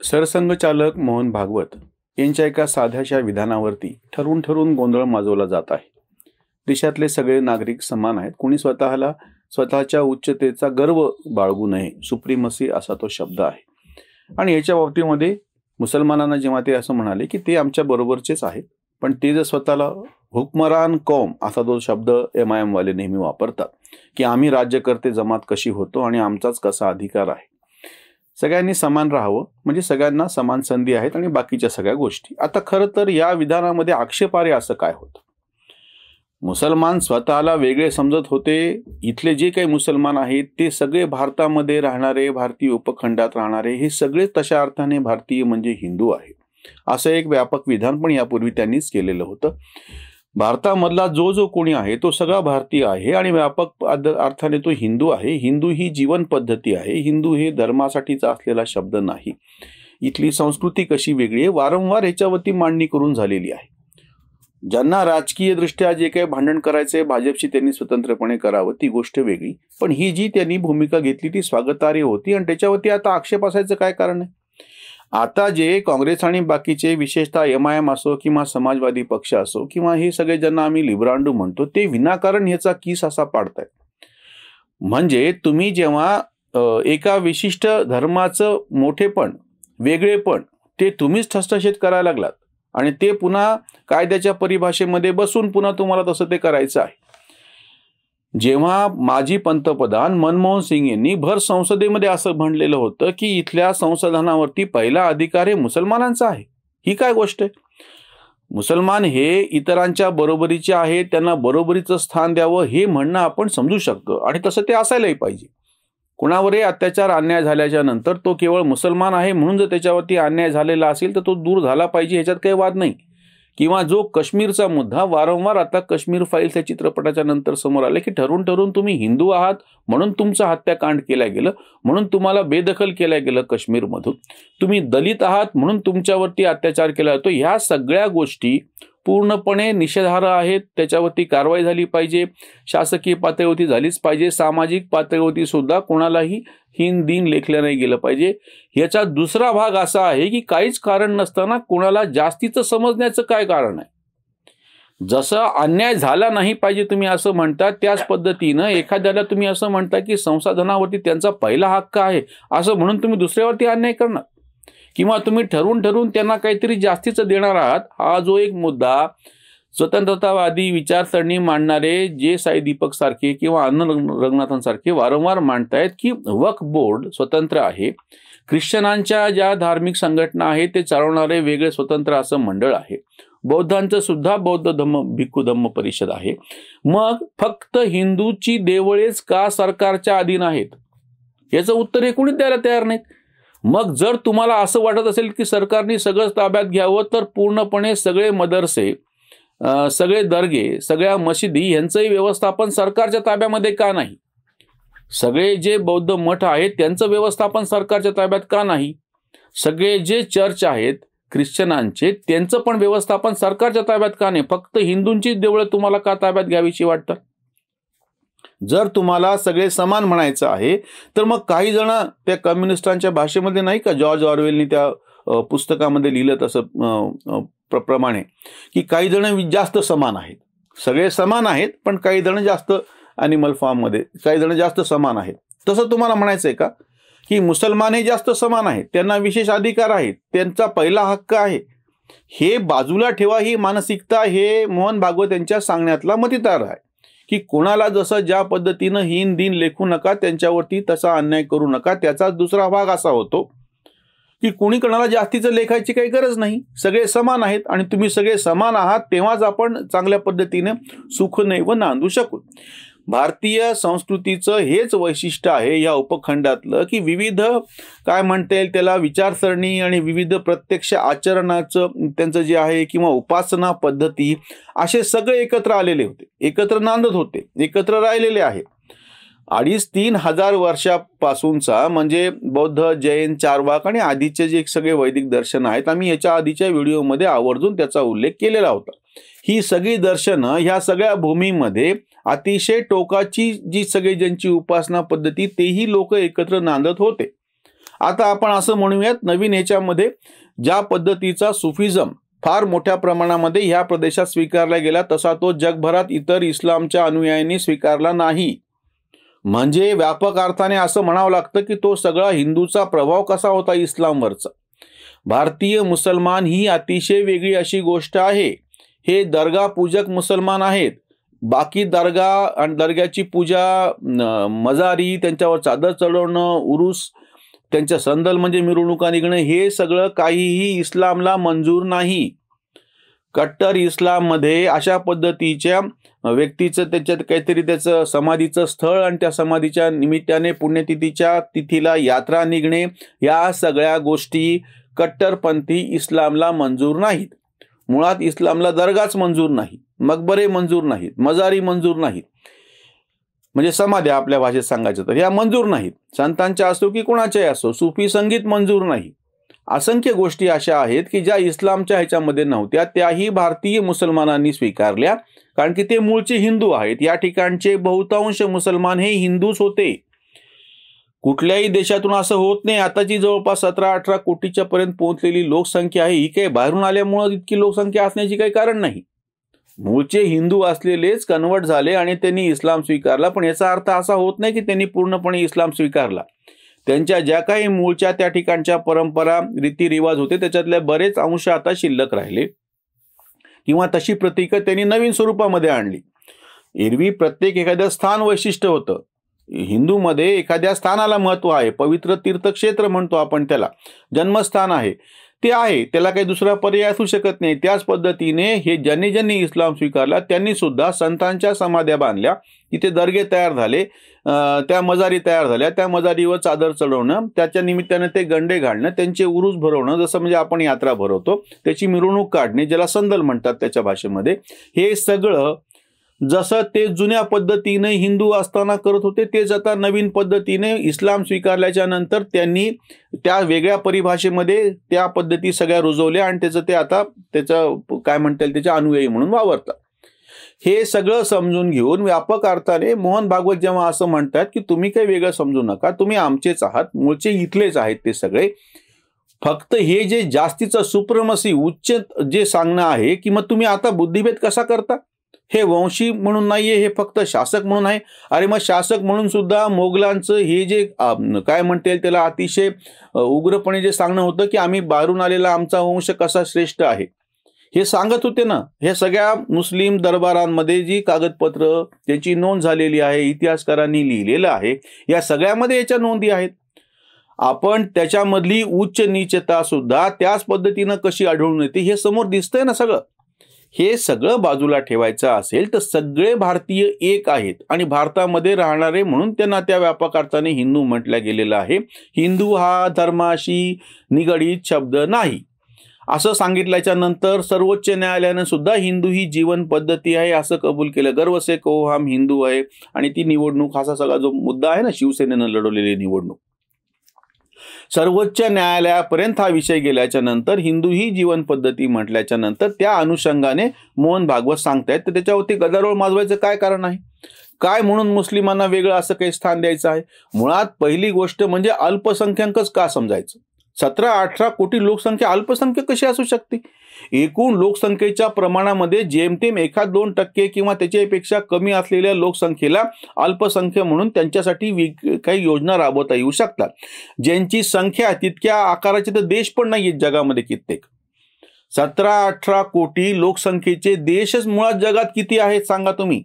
सरसंघचालक मोहन भागवत यांच्या एका साध्याशा विधानावरती ठरून ठरून गोंधळ माजवला जात आहे. देशातले सगळे नागरिक समान आहेत, कोणी स्वतःच्या उच्चतेचा गर्व बाळगू नये, सुप्रीमसी असा तो शब्द आहे. आणि याच्या बाबतीमध्ये मुसलमानांना जेव्हा ते असं म्हणाले की ते आमच्या बरोबरचेच आहेत, पण ते जर स्वतःला हुक्मरान कौम असा तो शब्द MIM वाले नेहमी वापरतात की आम्ही राज्यकर्ते जमात कशी होतो आणि आमचाच कसा अधिकार आहे, सगळ्यांनी समान राहावं म्हणजे सगळ्यांना समान संधी आहेत आणि बाकीच्या सगळ्या गोष्टी. आता खरं तर या विधानामध्ये आक्षेपार्ह असं काय होतं? मुसलमान स्वतःला वेगळे समजत होते. इथले जे काही मुसलमान आहेत ते सगळे भारतामध्ये राहणारे, भारतीय उपखंडात राहणारे हे सगळे तशा अर्थाने भारतीय म्हणजे हिंदू आहे, असं एक व्यापक विधान पण यापूर्वी त्यांनीच केलेलं होतं. भारतामधला जो जो कोणी आहे तो सगळा भारतीय आहे आणि व्यापक अर्थाने तो हिंदू आहे. हिंदू ही जीवन पद्धती आहे. हिंदू हे धर्मासाठीचा असलेला शब्द नाही. इथली संस्कृती कशी वेगळी आहे वारंवार ह्याच्यावरती मांडणी करून झालेली आहे. ज्यांना राजकीय दृष्ट्या जे काही भांडण करायचंय भाजपशी त्यांनी स्वतंत्रपणे करावं, ती गोष्ट वेगळी. पण ही जी त्यांनी भूमिका घेतली ती स्वागतार्ह होती आणि त्याच्यावरती आता आक्षेप असायचं काय कारण आहे? आता जे काँग्रेस आणि बाकीचे विशेषतः MIM असो किंवा समाजवादी पक्ष असो किंवा हे सगळे ज्यांना आम्ही लिब्रांडू म्हणतो ते विनाकारण ह्याचा किस असा पाडतायत. म्हणजे तुम्ही जेव्हा एका विशिष्ट धर्माचं मोठेपण, वेगळेपण ते तुम्हीच ठसठशीत करायला लागलात आणि ते पुन्हा कायद्याच्या परिभाषेमध्ये बसून पुन्हा तुम्हाला तसं ते करायचं आहे. जेव्हा माजी पंतप्रधान मनमोहन सिंग यांनी भर संसदेमध्ये असं म्हणलेलं होतं की इथल्या संशोधनावरती पहिला अधिकार हे मुसलमानांचा आहे, ही काय गोष्ट आहे? मुसलमान हे इतरांच्या बरोबरीचे आहेत, त्यांना बरोबरीचं स्थान द्यावं हे म्हणणं आपण समजू शकतो आणि तसं ते असायलाही पाहिजे. कुणावरही अत्याचार अन्याय झाल्याच्या नंतर तो केवळ मुसलमान आहे म्हणून जर त्याच्यावरती अन्याय झालेला असेल तर तो दूर झाला पाहिजे, ह्याच्यात काही वाद नाही. किंवा जो काश्मीरचा मुद्दा वारंवार आता काश्मीर फाईल्स या चित्रपटाच्या नंतर समोर आले की ठरून ठरून तुम्ही हिंदू आहात म्हणून तुमचा हत्याकांड केला गेलं, म्हणून तुम्हाला बेदखल केलं गेलं काश्मीरमधून, तुम्ही दलित आहात म्हणून तुमच्यावरती अत्याचार केला जातो. ह्या सगळ्या गोष्टी पूर्णपणे निषेधार्ह आहेत. त्याच्यावरती कारवाई झाली पाहिजे, शासकीय पातळीवरती झालीच पाहिजे, सामाजिक पातळीवरती सुद्धा कोणालाही हीन दिन लेखलं नाही गेलं पाहिजे. याचा दुसरा भाग असा आहे की काहीच कारण नसताना कोणाला जास्तीचं समजण्याचं काय कारण आहे? जसं अन्याय झाला नाही पाहिजे तुम्ही असं म्हणता, त्याच पद्धतीनं एखाद्याला तुम्ही असं म्हणता की संसाधनावरती त्यांचा पहिला हक्क आहे असं म्हणून तुम्ही दुसऱ्यावरती अन्याय करणार किंवा तुम्ही ठरवून त्यांना काहीतरी जास्तीचं देणार आहात. हा जो एक मुद्दा स्वतंत्रतावादी विचारसरणी मांडणारे जे साई दीपक सारखे किंवा अन्न रंगनाथांसारखे वारंवार मांडतायत की वक्फ बोर्ड स्वतंत्र आहे, ख्रिश्चनांच्या ज्या धार्मिक संघटना आहेत ते चालवणारे वेगळे स्वतंत्र असं मंडळ आहे, बौद्धांचं सुद्धा बौद्ध धम्म भिक्खू धम्म परिषद आहे, मग फक्त हिंदूची देवळेच का सरकारच्या अधीन आहेत? याचं उत्तर हे कोणीच द्यायला तयार नाहीत. मग जर तुम्हाला असं वाटत असेल की सरकारने सगळं ताब्यात घ्यावं तर पूर्णपणे सगळे मदरसे, सगळे दर्गे, सगळ्या मशिदी यांचंही व्यवस्थापन सरकारच्या ताब्यामध्ये का नाही? सगळे जे बौद्ध मठ आहेत त्यांचं व्यवस्थापन सरकारच्या ताब्यात का नाही? सगळे जे चर्च आहेत ख्रिश्चनांचे त्यांचं पण व्यवस्थापन सरकारच्या ताब्यात का नाही? फक्त हिंदूंचीच देवळं तुम्हाला का ताब्यात घ्यावीशी वाटतं? जर तुम्हाला सगळे समान म्हणायचं आहे तर मग काही जण त्या कम्युनिस्टांच्या भाषेमध्ये नाही का जॉर्ज ऑरवेलनी त्या पुस्तकामध्ये लिहिलं तसं प्रमाणे की काही जण जास्त समान आहेत, सगळे समान आहेत पण काही जण जास्त ॲनिमल फॉर्ममध्ये, काही जण जास्त समान आहेत. तसं तुम्हाला म्हणायचं आहे का की मुसलमान हे जास्त समान आहेत, त्यांना विशेष अधिकार आहेत, त्यांचा पहिला हक्क आहे? हे बाजूला ठेवा. ही मानसिकता हे मोहन भागवत यांच्या सांगण्यातला मतितार्ह आहे की कोणाला जसं ज्या पद्धतीनं हीन दिन लेखू नका, त्यांच्यावरती तसा अन्याय करू नका. त्याचा दुसरा भाग असा होतो की कोणी कोणाला जास्तीचं लेखायची काही गरज नाही, सगळे समान आहेत आणि तुम्ही सगळे समान आहात तेव्हाच आपण चांगल्या पद्धतीने सुखनैव नांदू शकू. भारतीय संस्कृतीचं हेच वैशिष्ट्य आहे या उपखंडातलं की विविध काय म्हणता येईल त्याला विचारसरणी आणि विविध प्रत्यक्ष आचरणाचं त्यांचं जे आहे किंवा उपासना पद्धती असे सगळे एकत्र आलेले होते, एकत्र नांदत होते, एकत्र राहिलेले आहेत. 2,500-3 हजार वर्षापासूनचा म्हणजे बौद्ध, जैन, चार्वाक आणि आधीचे जे सगळे वैदिक दर्शन आहेत, आम्ही याच्या आधीच्या व्हिडिओमध्ये आवर्जून त्याचा उल्लेख केलेला होता. ही सगळी दर्शनं ह्या सगळ्या भूमीमध्ये अतिशय टोकाची जी सगळी ज्यांची उपासना पद्धती तेही लोक एकत्र नांदत होते आता आपण असं म्हणूयात, नवीन ह्याच्यामध्ये ज्या पद्धतीचा सुफिझम फार मोठ्या प्रमाणामध्ये ह्या प्रदेशात स्वीकारला गेला तसा तो जगभरात इतर इस्लामच्या अनुयायांनी स्वीकारला नाही. म्हणजे व्यापक अर्थाने असं म्हणावं लागतं की तो सगळा हिंदूचा प्रभाव कसा होता इस्लामवरचा. भारतीय मुसलमान ही अतिशय वेगळी अशी गोष्ट आहे. हे दर्गा पूजक मुसलमान आहेत. बाकी दर्गा आणि दर्ग्याची पूजा, मजारी, त्यांच्यावर चादर चढवणं, उरूस, त्यांच्या संदल म्हणजे मिरवणुका निघणं, हे सगळं काहीही इस्लामला मंजूर नाही. कट्टर इस्लाममध्ये अशा पद्धतीच्या व्यक्तीचं त्याच्यात काहीतरी त्याचं समाधीचं स्थळ आणि त्या समाधीच्या निमित्ताने पुण्यतिथीच्या तिथीला यात्रा निघणे, या सगळ्या गोष्टी कट्टरपंथी इस्लामला मंजूर नाहीत. मुळात इस्लामला दर्गाच मंजूर नाही, मकबरे मंजूर नाहीत, मजारी मंजूर नाहीत, म्हणजे समाध्या आपल्या भाषेत सांगायचं तर ह्या मंजूर नाहीत. संतांच्या असो की कोणाच्याही असो, सुफी संगीत मंजूर नाही. असंख्य गोष्टी अशा आहेत की ज्या इस्लामच्या ह्याच्यामध्ये नव्हत्या, त्याही भारतीय मुसलमानांनी स्वीकारल्या, कारण की ते मूळचे हिंदू आहेत. या ठिकाणचे बहुतांश मुसलमान हे हिंदूच होते. कुठल्याही देशातून असं होत नाही. आताची जवळपास 17-18 कोटीच्या पर्यंत पोहोचलेली लोकसंख्या आहे, ही काही बाहेरून आल्यामुळे इतकी लोकसंख्या असण्याची काही कारण नाही. मूळचे हिंदू असलेलेच कन्वर्ट झाले आणि त्यांनी इस्लाम स्वीकारला. पण याचा अर्थ असा होत नाही की त्यांनी पूर्णपणे इस्लाम स्वीकारला. त्यांच्या ज्या काही मूळच्या त्या ठिकाणच्या परंपरा, रीतिरिवाज होते, त्याच्यातले बरेच अंश आता शिल्लक राहिले किंवा तशी प्रतीकं त्यांनी नवीन स्वरूपामध्ये आणली. एरवी प्रत्येक एखादं स्थान वैशिष्ट्य होतं. हिंदूमध्ये एखाद्या स्थानाला महत्त्व आहे. पवित्र तीर्थक्षेत्र म्हणतो आपण त्याला, जन्मस्थान आहे ते आहे, त्याला काही दुसरा पर्याय असू शकत नाही. त्याच पद्धतीने हे ज्यांनी ज्यांनी इस्लाम स्वीकारला त्यांनी सुद्धा संतांच्या समाध्या बांधल्या, तिथे दर्गे तयार झाले, त्या मजारी तयार झाल्या, त्या मजारीवर चादर चढवणं, त्याच्या निमित्ताने ते गंडे घालणं, त्यांचे उरूस भरवणं, जसं म्हणजे आपण यात्रा भरवतो त्याची मिरवणूक काढणे, ज्याला संदल म्हणतात त्याच्या भाषेमध्ये, हे सगळं जसं ते जुन्या पद्धतीने हिंदू असताना करत होते तेच आता नवीन पद्धतीने इस्लाम स्वीकारल्याच्या नंतर त्यांनी त्या वेगळ्या परिभाषेमध्ये त्या पद्धती सगळ्या रुजवल्या आणि त्याचं ते आता त्याचं काय म्हणता येईल त्याच्या अनुयायी म्हणून वावरतात. हे सगळं समजून घेऊन व्यापक अर्थाने मोहन भागवत जेव्हा असं म्हणतात की तुम्ही काही वेगळं समजू नका, तुम्ही आमचेच आहात, मूळचे इथलेच आहेत ते सगळे, फक्त हे जे जास्तीचं सुप्रमसी उच्च जे सांगणं आहे की मग तुम्ही आता बुद्धिभेद कसा करता, हे वंशी म्हणून नाहीये, हे फक्त शासक म्हणून आहे. अरे मग शासक म्हणून सुद्धा मोगलांचं हे जे काय म्हणता येईल त्याला अतिशय उग्रपणे जे सांगणं होतं की आम्ही बाहेरून आलेला आमचा वंश कसा श्रेष्ठ आहे, हे सांगत होते ना. हे सगळ्या मुस्लिम दरबारांमध्ये जी कागदपत्र त्याची नोंद झालेली आहे, इतिहासकारांनी लिहिलेलं आहे, या सगळ्यामध्ये याच्या नोंदी आहेत. आपण त्याच्यामधली उच्च नीचता सुद्धा त्याच पद्धतीनं कशी आढळून येते हे समोर दिसतंय ना सगळं. हे सगळं बाजूला ठेवायचं असेल तर सगळे भारतीय एक आहेत आणि भारतामध्ये राहणारे म्हणून त्यांना त्या व्यापक अर्थाने हिंदू म्हटलं गेलेलं आहे. हिंदू हा धर्माशी निगडीत शब्द नाही असं सांगितल्याच्या नंतर सर्वोच्च न्यायालयानं सुद्धा हिंदू ही जीवन पद्धती आहे असं कबूल केलं. गर्व से कहो हम हिंदू आहे. आणि ती निवडणूक असा सगळा जो मुद्दा आहे ना, शिवसेनेनं लढवलेली निवडणूक, सर्वोच्च न्यायालयापर्यंत हा विषय गेल्याच्या नंतर हिंदू ही जीवन पद्धती म्हटल्याच्या नंतर त्या अनुषंगाने मोहन भागवत सांगतायत. तर त्याच्यावरती गदारोळ माजवायचं काय कारण आहे, काय म्हणून मुस्लिमांना वेगळं असं काही स्थान द्यायचं आहे. मुळात पहिली गोष्ट म्हणजे अल्पसंख्याकच का समजायचं. 17-18 कोटी लोकसंख्या अल्पसंख्यक कशी असू शकते. एकूण लोकसंख्येच्या प्रमाणामध्ये जेमतेम 1-2% किंवा त्याच्यापेक्षा कमी असलेल्या लोकसंख्येला अल्पसंख्य म्हणून त्यांच्यासाठी काही योजना राबवता येऊ शकतात. ज्यांची संख्या तितक्या आकाराचे तर देश पण नाही आहेत जगामध्ये कित्येक. 17-18 कोटी लोकसंख्येचे देशच मुळात जगात किती आहेत सांगा तुम्ही.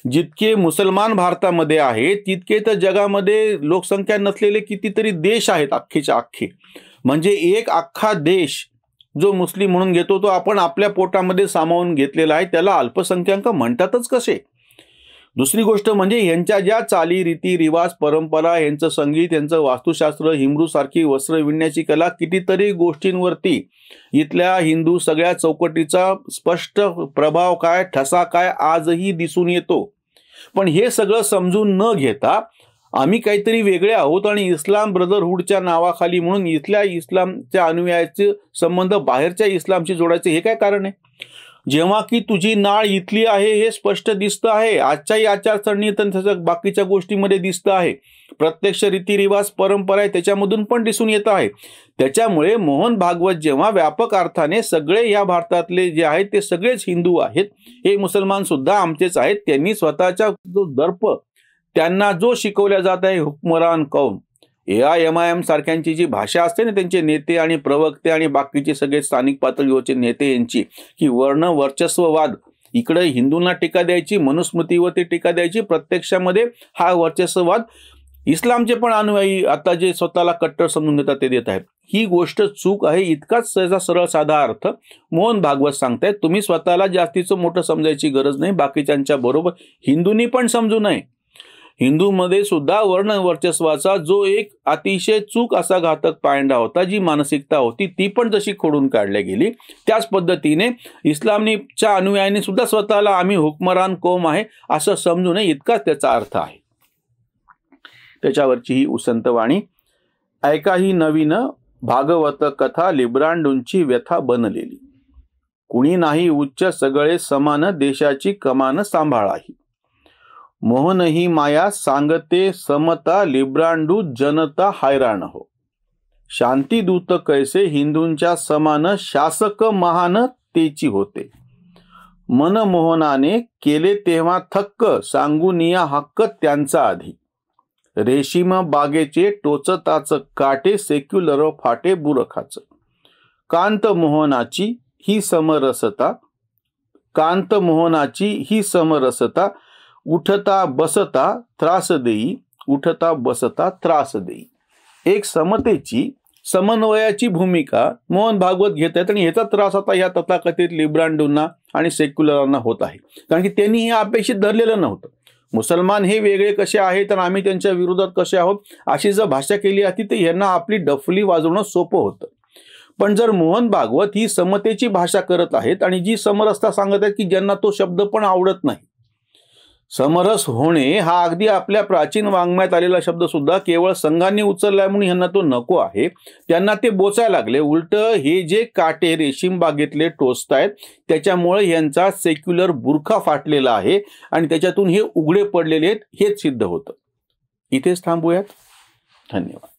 जितके मुसलमान भारतामध्ये आहेत तितके तर जगामध्ये लोकसंख्या नसलेले कितीतरी देश आहेत अख्खेच्या अख्खे. म्हणजे एक अख्खा देश जो मुस्लिम म्हणून घेतो तो आपण आपल्या पोटामध्ये सामावून घेतलेला आहे, त्याला अल्पसंख्याक म्हणतातच कसे. दुसरी गोष्ट म्हणजे यांच्या ज्या चाली, रीती, रिवाज, परंपरा, यांचं संगीत, यांचं वास्तुशास्त्र, हिमरूसारखी वस्त्र विणण्याची कला, कितीतरी गोष्टींवरती इथल्या हिंदू सगळ्या चौकटीचा स्पष्ट प्रभाव काय, ठसा काय आजही दिसून येतो. पण हे सगळं समजून न घेता आम्ही काहीतरी वेगळे आहोत आणि इस्लाम ब्रदरहूडच्या नावाखाली म्हणून इथल्या इस्लामच्या अनुयायाचे संबंध बाहेरच्या इस्लामशी जोडायचे, हे काय कारण आहे. जेव्हा की तुझी नाळ इथली आहे हे स्पष्ट दिसतं आहे. आजच्याही आचारसरणीत बाकीच्या गोष्टीमध्ये दिसतं आहे. प्रत्यक्ष रीतिरिवाज परंपरा आहे त्याच्यामधून पण दिसून येत आहे. त्याच्यामुळे मोहन भागवत जेव्हा व्यापक अर्थाने सगळे या भारतातले जे आहेत ते सगळेच हिंदू आहेत, हे मुसलमान सुद्धा आमचेच आहेत, त्यांनी स्वतःचा जो दर्प त्यांना जो शिकवल्या जात आहे हुक्मरान कौम, AIMIM सारख्यांची जी भाषा असते ना, त्यांचे नेते आणि प्रवक्ते आणि बाकीचे सगळे स्थानिक पातळीवरचे नेते यांची, की वर्ण वर्चस्ववाद, इकडे हिंदूंना टीका द्यायची, मनुस्मृतीवरती टीका द्यायची, प्रत्यक्षामध्ये हा वर्चस्ववाद इस्लामचे पण अनुयायी आता जे स्वतःला कट्टर समजून देतात ते देत आहेत. ही गोष्ट चूक आहे. इतकाच त्याचा सरळ साधा अर्थ मोहन भागवत सांगतायत. तुम्ही स्वतःला जास्तीचं मोठं समजायची गरज नाही, बाकीच्यांच्या बरोबर हिंदूंनी पण समजू नये. हिंदूमध्ये सुद्धा वर्ण वर्चस्वाचा जो एक अतिशय चूक असा घातक पायंडा होता, जी मानसिकता होती, ती पण जशी खोडून काढल्या गेली, त्याच पद्धतीने इस्लामच्या अनुयायांनी सुद्धा स्वतःला आम्ही हुक्मरान कौम आहे असं समजू नये, इतकाच त्याचा अर्थ आहे. त्याच्यावरची ही उसंतवाणी. ऐका ही नवीन भागवत कथा, लिब्रांडूंची व्यथा बनलेली. कुणी नाही उच्च सगळे समान, देशाची कमान सांभाळाही. मोहन ही माया सांगते समता, लिब्रांडू जनता हैराण हो. शांतीदूत कैसे हिंदूंच्या समान, शासक महान तेची होते. मनमोहनाने केले तेव्हा थक्क, सांगून या हक्क त्यांचा आधी. रेशीम बागेचे टोचताच काटे, सेक्युलर फाटे बुरखाच. कांत मोहनाची ही समरसता, कांत मोहनाची ही समरसता, उठता बसता त्रास देई, उठता बसता त्रास देई. एक समतेची समन्वयाची भूमिका मोहन भागवत घेत आहेत आणि ह्याचा त्रास आता या तथाकथित लिब्रांडूंना आणि सेक्युलरांना होत आहे. कारण की त्यांनी हे अपेक्षित धरलेलं नव्हतं. मुसलमान हे वेगळे कसे आहेत आणि आम्ही त्यांच्या विरोधात कसे आहोत अशी जर भाषा केली असती तर यांना आपली डफली वाजवणं सोपं होतं. पण जर मोहन भागवत ही समतेची भाषा करत आहेत आणि जी समरसता सांगत आहेत की ज्यांना तो शब्द पण आवडत नाही, समरस होणे हा अगदी आपल्या प्राचीन वाङ्मयात आलेला शब्द सुद्धा केवळ संघांनी उचललाय म्हणून यांना तो नको आहे, त्यांना ते बोचायला लागले. उलट हे जे काटे रेशीम बागेतले टोचतायत त्याच्यामुळे यांचा सेक्युलर बुरखा फाटलेला आहे आणि त्याच्यातून हे उघडे पडलेले आहेत हेच सिद्ध होतं. इथेच थांबूयात. धन्यवाद.